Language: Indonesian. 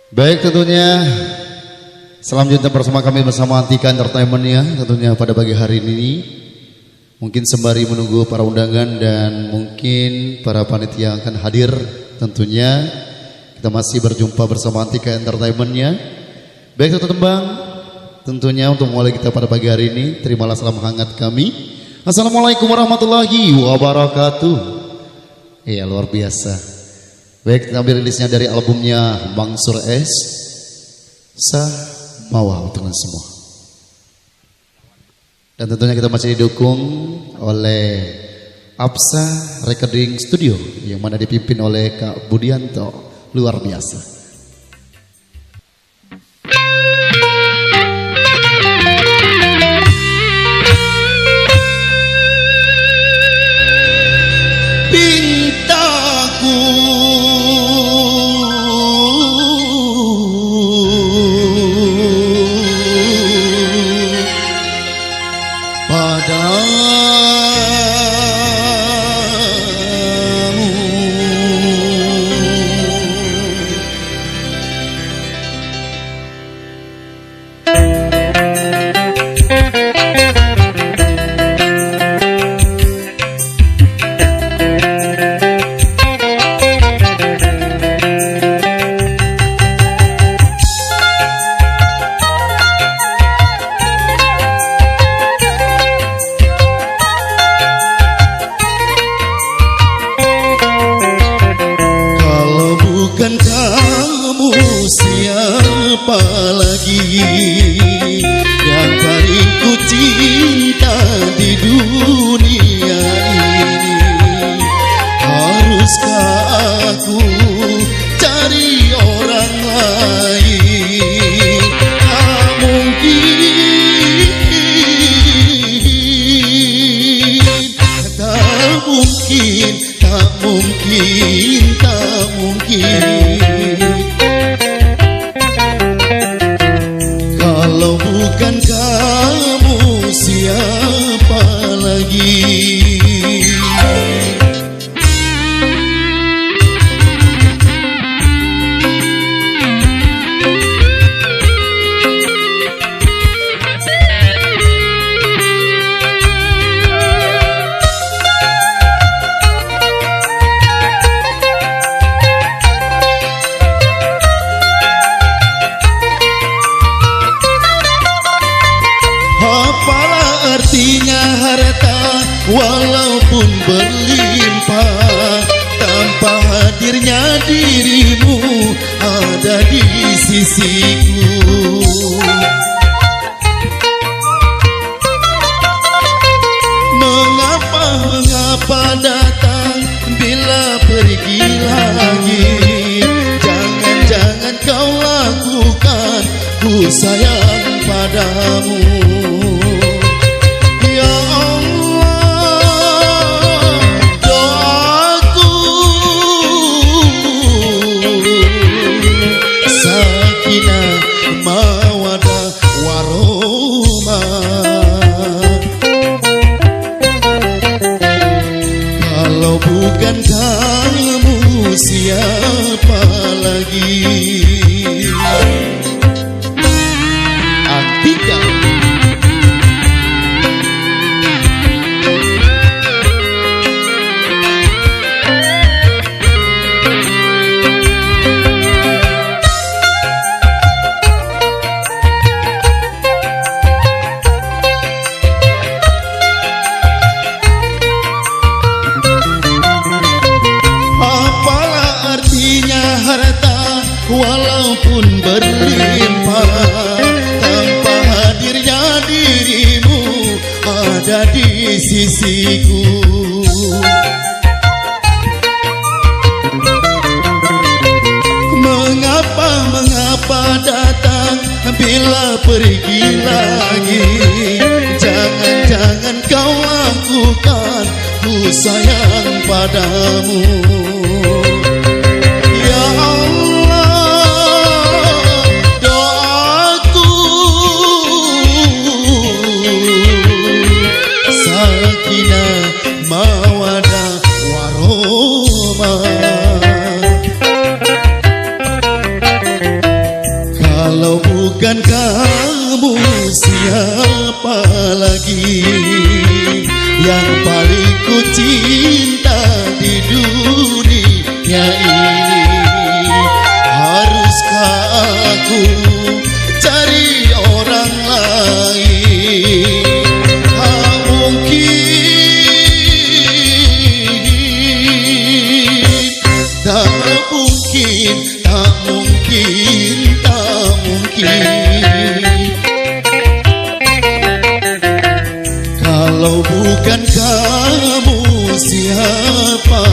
Baik, tentunya selanjutnya bersama kami bersama Antika Entertainment ya, tentunya pada pagi hari ini. Mungkin sembari menunggu para undangan dan mungkin para panitia yang akan hadir, tentunya kita masih berjumpa bersama Antika Entertainment-nya. Baik, satu tembang tentunya untuk mulai kita pada pagi hari ini. Terimalah salam hangat kami. Assalamualaikum warahmatullahi wabarakatuh. Iya, luar biasa. Baik, kita ambil rilisnya dari albumnya Bang Sur S, Samawa untuk semua. Dan tentunya kita masih didukung oleh Apsa Recording Studio yang mana dipimpin oleh Kak Budianto. Luar biasa. Siapa lagi yang paling ku cinta di dunia ini? Haruskah aku cari orang lain? Tak mungkin, tak mungkin, tak mungkin, tak mungkin. Kalau bukan kamu, siapa lagi? Apalah artinya harta walaupun berlimpah, tanpa hadirnya dirimu ada di sisiku. Mengapa datang bila pergi lagi? Jangan-jangan kau lakukan, ku sayang padamu. Ya Allah, doaku sakinah mawadah warohmah. Kalau bukan kamu, siapa lagi? Antika. Apalah artinya harta walaupun berlimpah, tanpa hadirnya dirimu ada di sisiku. Mengapa datang bila pergi lagi? Jangan-jangan kau lakukan, ku sayang padamu. Ya Allah, doaku sakinah mawadah warohmah. bukan kamu, siapa lagi yang paling ku cinta di dunia ini? Haruskah aku cari orang lain? Tak mungkin, tak mungkin, tak mungkin, tak mungkin. Kalau bukan kamu, siapa